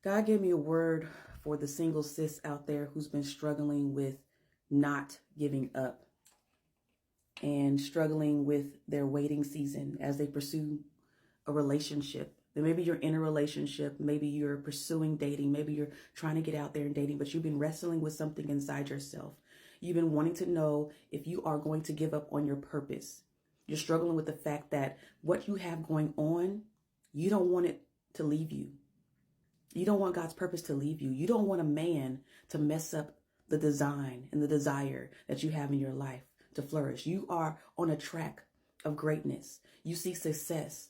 God gave me a word for the single sis out there who's been struggling with not giving up and struggling with their waiting season as they pursue a relationship. Then maybe you're in a relationship, maybe you're pursuing dating, maybe you're trying to get out there and dating, but you've been wrestling with something inside yourself. You've been wanting to know if you are going to give up on your purpose. You're struggling with the fact that what you have going on, you don't want it to leave you. You don't want God's purpose to leave you. You don't want a man to mess up the design and the desire that you have in your life to flourish. You are on a track of greatness. You see success.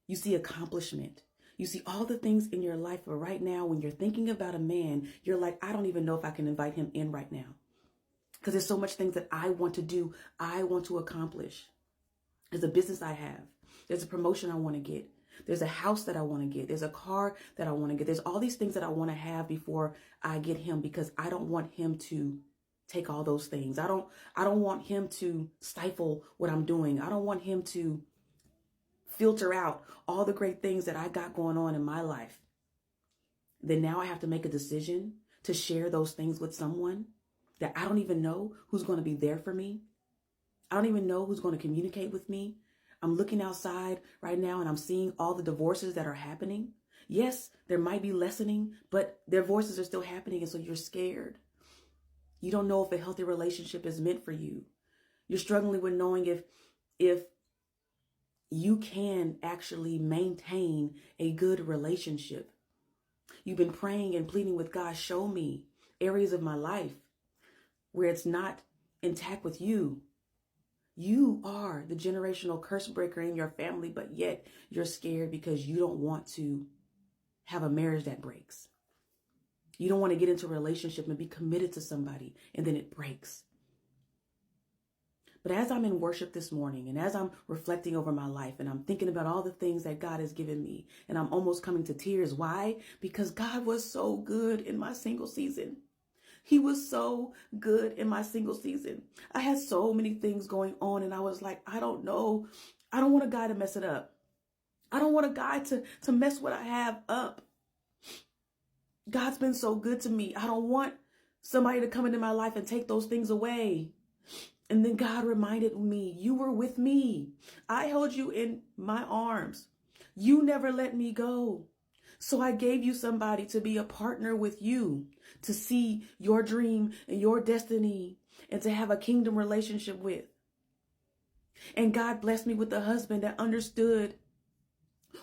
You see accomplishment. You see all the things in your life. But right now, when you're thinking about a man, you're like, I don't even know if I can invite him in right now. Because there's so much things that I want to do. I want to accomplish. There's a business I have. There's a promotion I want to get. There's a house that I want to get. There's a car that I want to get. There's all these things that I want to have before I get him, because I don't want him to take all those things. I don't want him to stifle what I'm doing. I don't want him to filter out all the great things that I got going on in my life. Then now I have to make a decision to share those things with someone that I don't even know who's going to be there for me. I don't even know who's going to communicate with me. I'm looking outside right now and I'm seeing all the divorces that are happening. Yes, there might be lessening, but their voices are still happening. And so you're scared. You don't know if a healthy relationship is meant for you. You're struggling with knowing if you can actually maintain a good relationship. You've been praying and pleading with God, show me areas of my life where it's not intact with you. You are the generational curse breaker in your family, but yet you're scared because you don't want to have a marriage that breaks. You don't want to get into a relationship and be committed to somebody and then it breaks. But as I'm in worship this morning and as I'm reflecting over my life and I'm thinking about all the things that God has given me and I'm almost coming to tears. Why? Because God was so good in my single season. He was so good in my single season. I had so many things going on and I was like, I don't know. I don't want a guy to mess it up. I don't want a guy to mess what I have up. God's been so good to me. I don't want somebody to come into my life and take those things away. And then God reminded me, you were with me. I held you in my arms. You never let me go. So I gave you somebody to be a partner with you, to see your dream and your destiny and to have a kingdom relationship with. And God blessed me with a husband that understood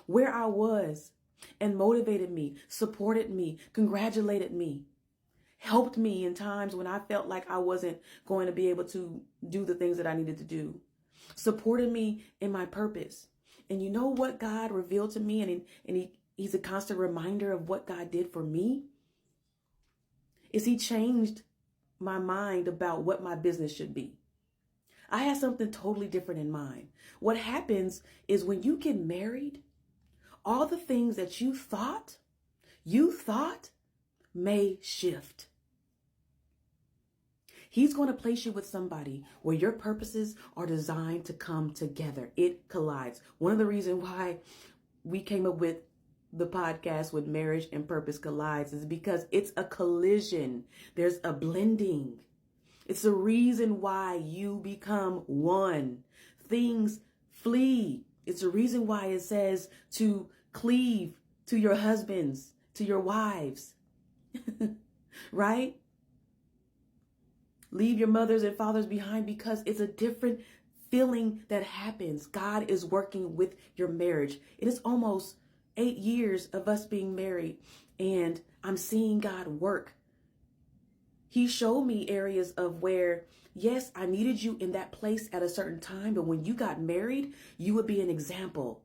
where I was and motivated me, supported me, congratulated me, helped me in times when I felt like I wasn't going to be able to do the things that I needed to do, supported me in my purpose. And you know what God revealed to me, and He's a constant reminder of what God did for me, is He changed my mind about what my business should be. I had something totally different in mind. What happens is when you get married, all the things that you thought may shift. He's going to place you with somebody where your purposes are designed to come together. It collides. One of the reasons why we came up with the podcast with Marriage and Purpose Collides is because it's a collision. There's a blending. It's the reason why you become one. Things flee. It's the reason why it says to cleave to your husbands, to your wives, right? Leave your mothers and fathers behind, because it's a different feeling that happens. God is working with your marriage. It is almost 8 years of us being married, and I'm seeing God work. He showed me areas of where, yes, I needed you in that place at a certain time, but when you got married, you would be an example.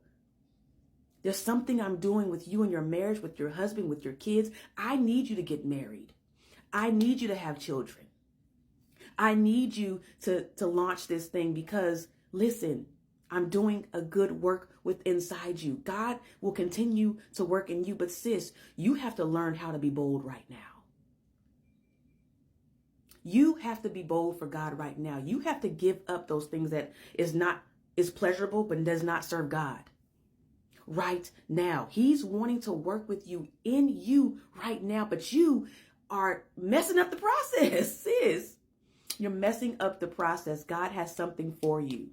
There's something I'm doing with you and your marriage, with your husband, with your kids. I need you to get married. I need you to have children. I need you to launch this thing, because listen, I'm doing a good work with inside you. God will continue to work in you. But sis, you have to learn how to be bold right now. You have to be bold for God right now. You have to give up those things that is pleasurable, but does not serve God. right now. He's wanting to work with you in you right now, but you are messing up the process, sis. You're messing up the process. God has something for you.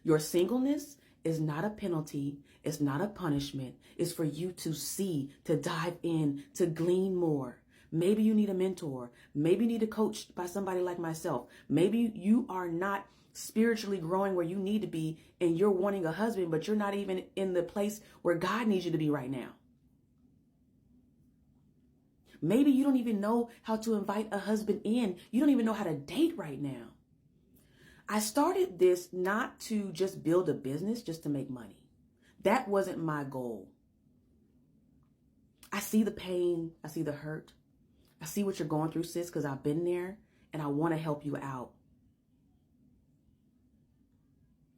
Your singleness is not a penalty. It's not a punishment. It's for you to see, to dive in, to glean more. Maybe you need a mentor. Maybe you need a coach by somebody like myself. Maybe you are not spiritually growing where you need to be and you're wanting a husband, but you're not even in the place where God needs you to be right now. Maybe you don't even know how to invite a husband in. You don't even know how to date right now. I started this not to just build a business, just to make money. That wasn't my goal. I see the pain. I see the hurt. I see what you're going through, sis, because I've been there and I want to help you out.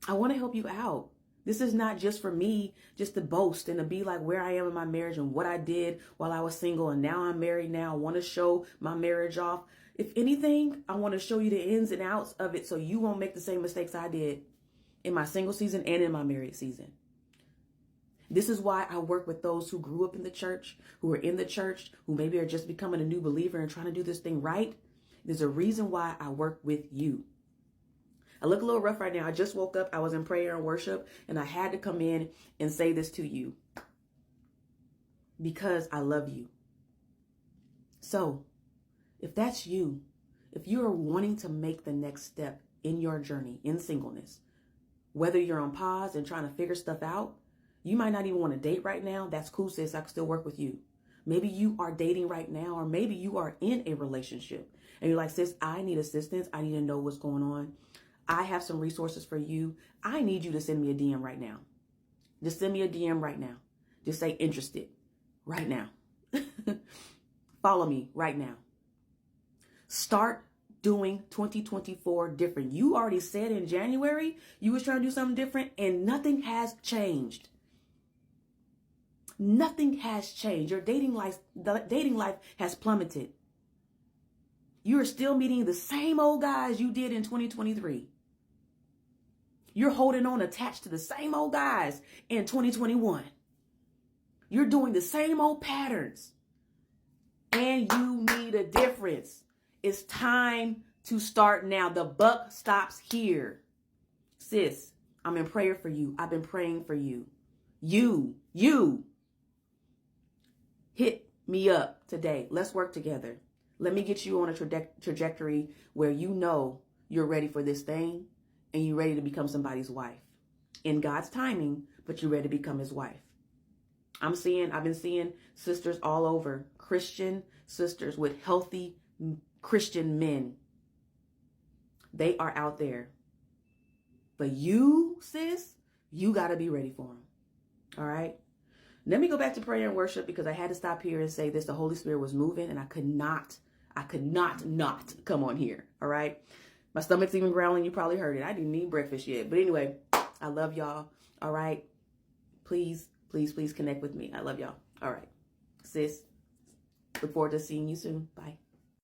I want to help you out. This is not just for me, just to boast and to be like where I am in my marriage and what I did while I was single and now I'm married now. I want to show my marriage off. If anything, I want to show you the ins and outs of it so you won't make the same mistakes I did in my single season and in my married season. This is why I work with those who grew up in the church, who are in the church, who maybe are just becoming a new believer and trying to do this thing right. There's a reason why I work with you. I look a little rough right now. I just woke up. I was in prayer and worship, and I had to come in and say this to you because I love you. So if that's you, if you are wanting to make the next step in your journey in singleness, whether you're on pause and trying to figure stuff out, you might not even want to date right now. That's cool, sis. I can still work with you. Maybe you are dating right now, or maybe you are in a relationship and you're like, sis, I need assistance. I need to know what's going on. I have some resources for you. I need you to send me a DM right now. Just send me a DM right now. Just say interested right now. Follow me right now. Start doing 2024 different. You already said in January you was trying to do something different and nothing has changed. Nothing has changed. Your dating life has plummeted. You are still meeting the same old guys you did in 2023. You're holding on attached to the same old guys in 2021. You're doing the same old patterns. And you need a difference. It's time to start now. The buck stops here. Sis, I'm in prayer for you. I've been praying for you. You. Hit me up today. Let's work together. Let me get you on a trajectory where you know you're ready for this thing and you're ready to become somebody's wife. In God's timing, but you're ready to become his wife. I've been seeing sisters all over, Christian sisters with healthy Christian men. They are out there. But you, sis, you got to be ready for them. All right? Let me go back to prayer and worship because I had to stop here and say this. The Holy Spirit was moving and I could not come on here. All right? My stomach's even growling. You probably heard it. I didn't eat breakfast yet. But anyway, I love y'all. All right? Please connect with me. I love y'all. All right. Sis, look forward to seeing you soon. Bye.